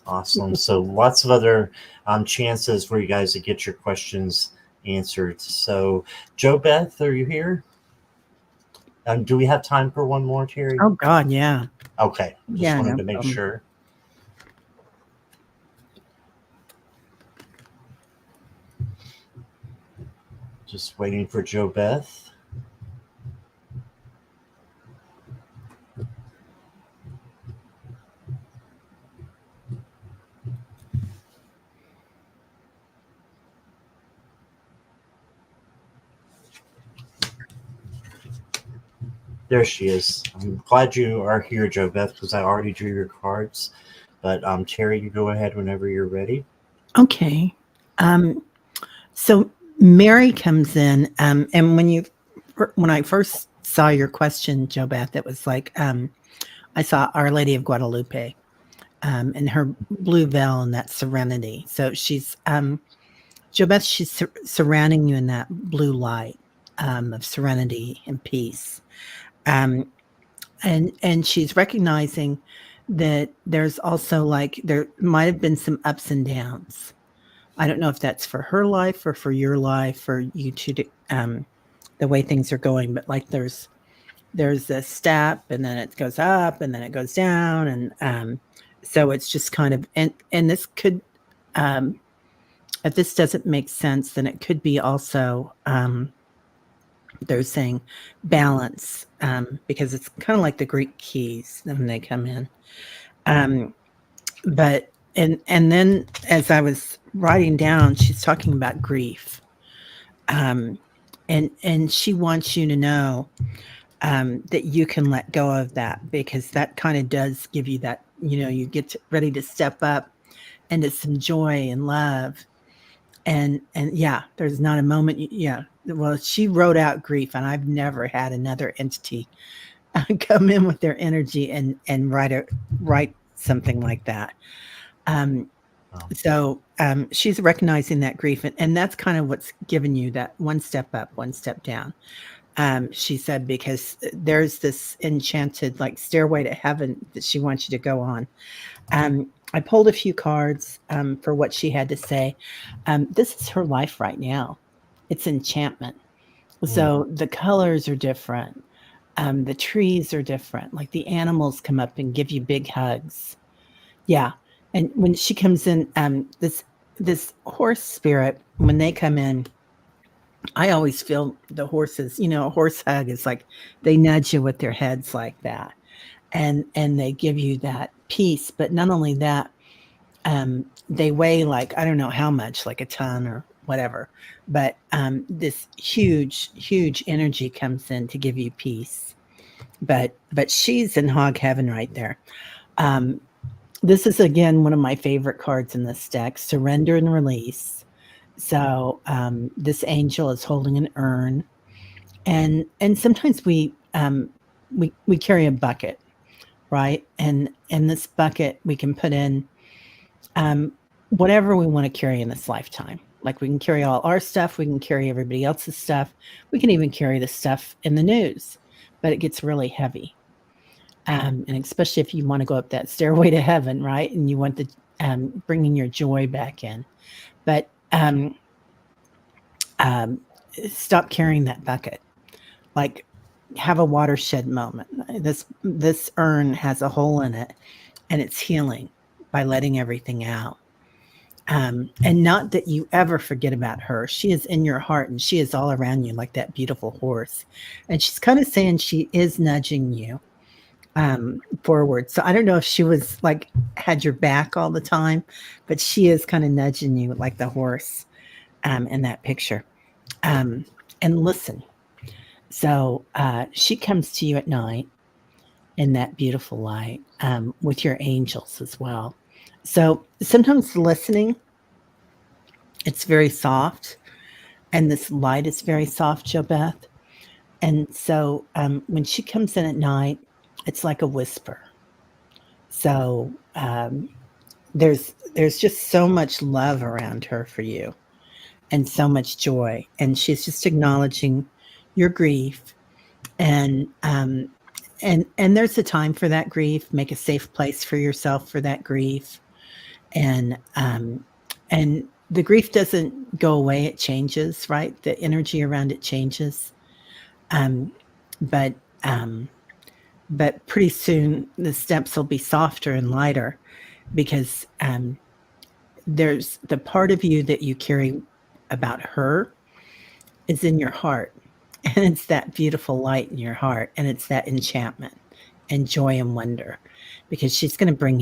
Awesome. So lots of other chances for you guys to get your questions answered. So Joe Beth, are you here? Do we have time for one more, Teri? Oh God, yeah. Okay, just wanted to make sure. Just waiting for Joe Beth. There she is. I'm glad you are here, Joe Beth, because I already drew your cards. But Teri, you go ahead whenever you're ready. Okay. So Mary comes in, and when I first saw your question, Joe Beth, it was like I saw Our Lady of Guadalupe, and her blue veil and that serenity. So she's Joe Beth, she's surrounding you in that blue light of serenity and peace. And she's recognizing that there's also, like, there might have been some ups and downs. I don't know if that's for her life or for your life, or you two, the way things are going, but like there's there's a step, and then it goes up, and then it goes down, and so it's just kind of, and this could, if this doesn't make sense, then it could be also, they're saying balance, because it's kind of like the Greek keys when they come in. But and then as I was writing down, she's talking about grief, and she wants you to know, that you can let go of that, because that kind of does give you that, you get ready to step up into some joy and love. And yeah, there's not a moment. Yeah. Well, she wrote out grief, and I've never had another entity come in with their energy and write something like that. So she's recognizing that grief, and that's kind of what's given you that one step up, one step down. She said, because there's this enchanted like stairway to heaven that she wants you to go on. I pulled a few cards for what she had to say. This is her life right now. It's enchantment. So the colors are different. The trees are different. Like the animals come up and give you big hugs. Yeah. And when she comes in, this horse spirit, when they come in, I always feel the horses, a horse hug is like they nudge you with their heads like that. And they give you that peace. But not only that, they weigh like, I don't know how much, like a ton or whatever. But this huge energy comes in to give you peace. But she's in hog heaven right there. This is, again, one of my favorite cards in this deck, surrender and release. So this angel is holding an urn. And sometimes we carry a bucket, right? And in this bucket, we can put in whatever we want to carry in this lifetime. Like we can carry all our stuff. We can carry everybody else's stuff. We can even carry the stuff in the news, but it gets really heavy. And especially if you want to go up that stairway to heaven, right? And you want the bringing your joy back in. But stop carrying that bucket. Like have a watershed moment. This urn has a hole in it, and it's healing by letting everything out. And not that you ever forget about her. She is in your heart, and she is all around you like that beautiful horse. And she's kind of saying she is nudging you forward. So I don't know if she was like had your back all the time, but she is kind of nudging you like the horse in that picture. And listen. So she comes to you at night in that beautiful light with your angels as well. So sometimes listening, it's very soft, and this light is very soft, JoBeth. And so when she comes in at night, it's like a whisper. So there's just so much love around her for you, and so much joy. And she's just acknowledging your grief, and there's a time for that grief. Make a safe place for yourself for that grief, and the grief doesn't go away; it changes, right? The energy around it changes, but pretty soon the steps will be softer and lighter, because there's the part of you that you carry about her is in your heart. And it's that beautiful light in your heart, and it's that enchantment and joy and wonder, because she's going to bring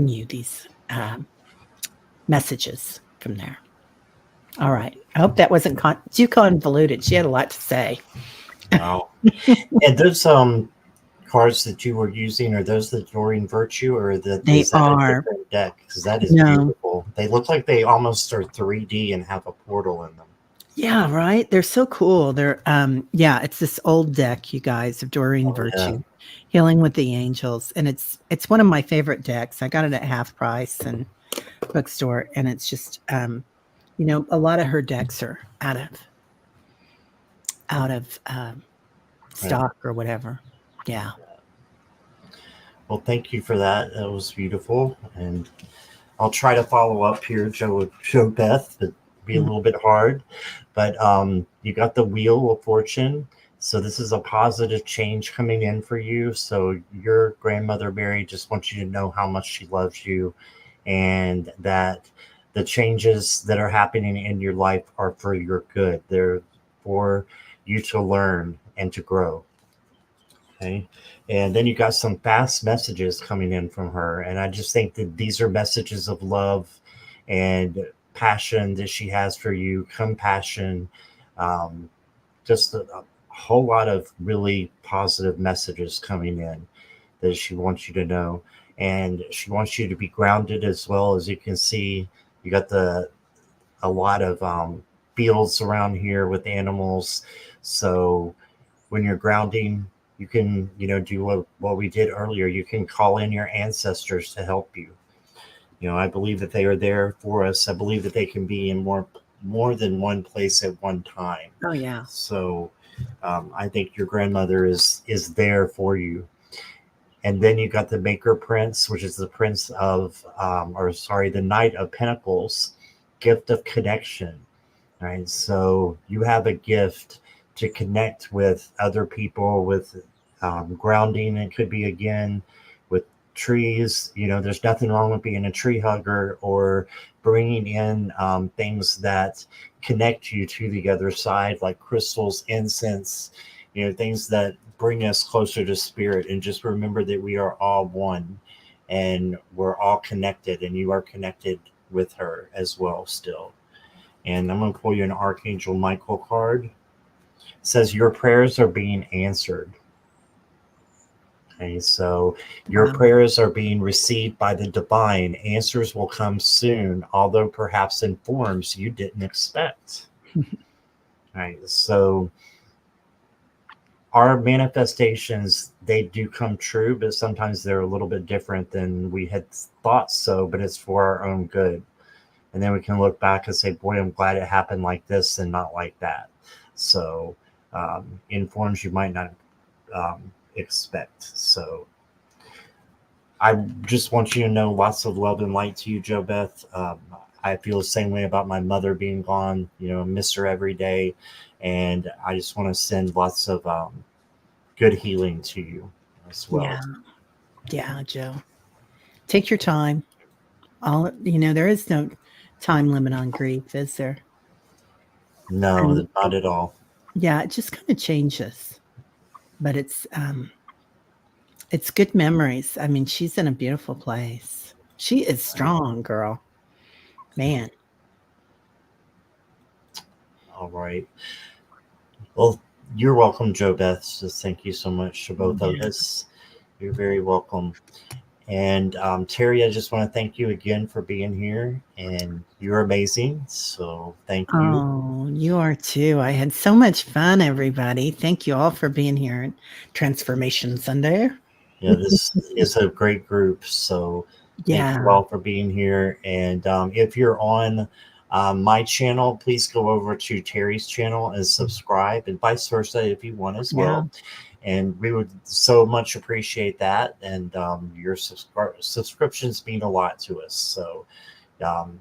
you these messages from there. All right. I hope that wasn't too convoluted. She had a lot to say. Wow. And those cards that you were using, are those the Doreen Virtue, or is that a different deck? Because that is beautiful. They look like they almost are 3D and have a portal in them. Yeah, right. They're so cool. They're it's this old deck, you guys, of Doreen Virtue, Healing with the Angels, and it's one of my favorite decks. I got it at half price and bookstore, and it's just a lot of her decks are out of stock or whatever. Yeah. Well, thank you for that. That was beautiful, and I'll try to follow up here, JoBeth, but be a little bit hard. But you got the Wheel of Fortune. So this is a positive change coming in for you. So your grandmother Mary just wants you to know how much she loves you, and that the changes that are happening in your life are for your good. They're for you to learn and to grow. Okay. And then you got some fast messages coming in from her. And I just think that these are messages of love and passion that she has for you, compassion, um, just a whole lot of really positive messages coming in that she wants you to know. And she wants you to be grounded as well. As you can see, you got a lot of fields around here with animals. So when you're grounding, you can, do what we did earlier. You can call in your ancestors to help you. I believe that they are there for us. I believe that they can be in more than one place at one time. Oh yeah. So I think your grandmother is there for you. And then you got the Maker Prince, which is the Prince of, the Knight of Pentacles, gift of connection. Right. So you have a gift to connect with other people, with grounding. It could be, again, with trees. There's nothing wrong with being a tree hugger, or bringing in things that connect you to the other side, like crystals, incense, things that bring us closer to spirit. And just remember that we are all one, and we're all connected, and you are connected with her as well still. And I'm going to pull you an Archangel Michael card. It says your prayers are being answered. Okay, so your Wow. prayers are being received by the divine. Answers will come soon, although perhaps in forms you didn't expect. All right, so our manifestations, they do come true, but sometimes they're a little bit different than we had thought so, but it's for our own good. And then we can look back and say, boy, I'm glad it happened like this and not like that. So in forms you might not expect. So I just want you to know, lots of love and light to you, Jo Beth. I feel the same way about my mother being gone. Miss her every day. And I just want to send lots of good healing to you as well. Yeah. Yeah, Joe. Take your time. There is no time limit on grief, is there? No, And not at all. yeah, it just kind of changes. But it's good memories. I mean, she's in a beautiful place. She is strong, girl. Man. All right. Well, you're welcome, Jo Beth. So thank you so much to both of Yeah. us. You're very welcome. And Teri, I just want to thank you again for being here. And you're amazing. So thank you. Oh, you are too. I had so much fun, everybody. Thank you all for being here at Transformation Sunday. This is a great group. So thank Yeah. you all for being here. And if you're on my channel, please go over to Teri's channel and subscribe, and vice versa if you want as Yeah. well. And we would so much appreciate that. And your subscriptions mean a lot to us. So um,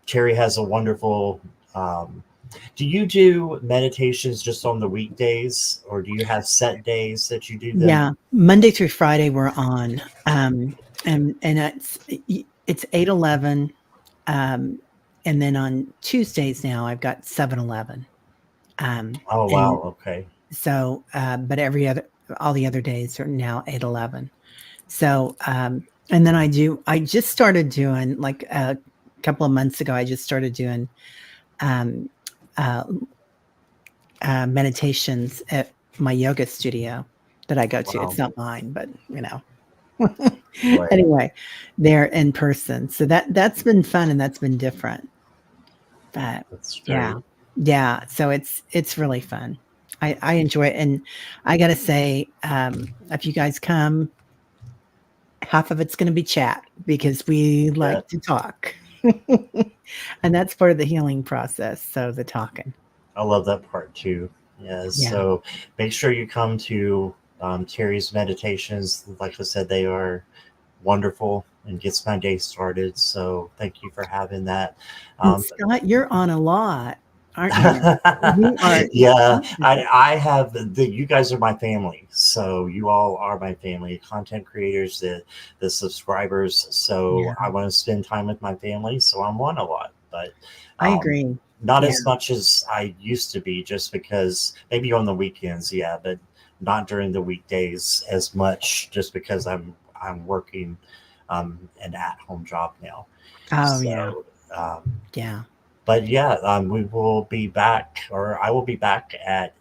Teri has a wonderful. Do you do meditations just on the weekdays, or do you have set days that you do them? Yeah. Monday through Friday we're on. And it's 8:11. And then on Tuesdays now I've got 7:11. Oh wow, And okay. so but all the other days are now 8:11. So and then I just started doing, like a couple of months ago, I just started doing um uh meditations at my yoga studio that I go to. Wow. It's not mine, but Right. anyway, they're in person. So that's been fun, and that's been different. But That's yeah. great. Yeah. So it's really fun. I enjoy it. And I gotta say, if you guys come, half of it's gonna be chat, because we Yeah, like to talk. And that's part of the healing process. So the talking. I love that part too. Yeah. Yeah. So make sure you come to Teri's meditations. Like I said, they are wonderful and gets my day started. So thank you for having that. And Um, Scott, you're on a lot. aren't you? You are. Yeah, I have you guys are my family. So you all are my family, content creators, the subscribers. So Yeah, I want to spend time with my family. So I'm on a lot, but I um, agree. not Yeah. as much as I used to be. Just because maybe on the weekends, yeah, but not during the weekdays as much. Just because I'm working an at home job now. Oh, yeah. So. Yeah. But yeah, we will be back, or I will be back at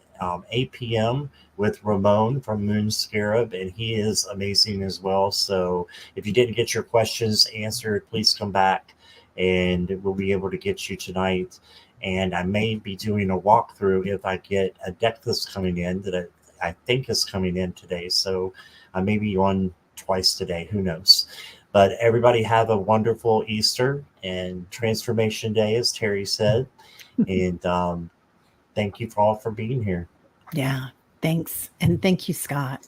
8 p.m. with Ramon from Moon Scarab, and he is amazing as well. So if you didn't get your questions answered, please come back, and we'll be able to get you tonight. And I may be doing a walkthrough if I get a deck that's coming in that I think is coming in today. So I may be on twice today. Who knows? But everybody have a wonderful Easter and Transformation Day, as Terry said. And thank you for all for being here. Yeah. Thanks. And thank you, Scott.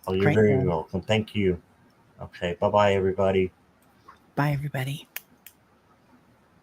Oh, you're Great very day. welcome. Thank you. Okay. Bye bye, everybody. Bye, everybody.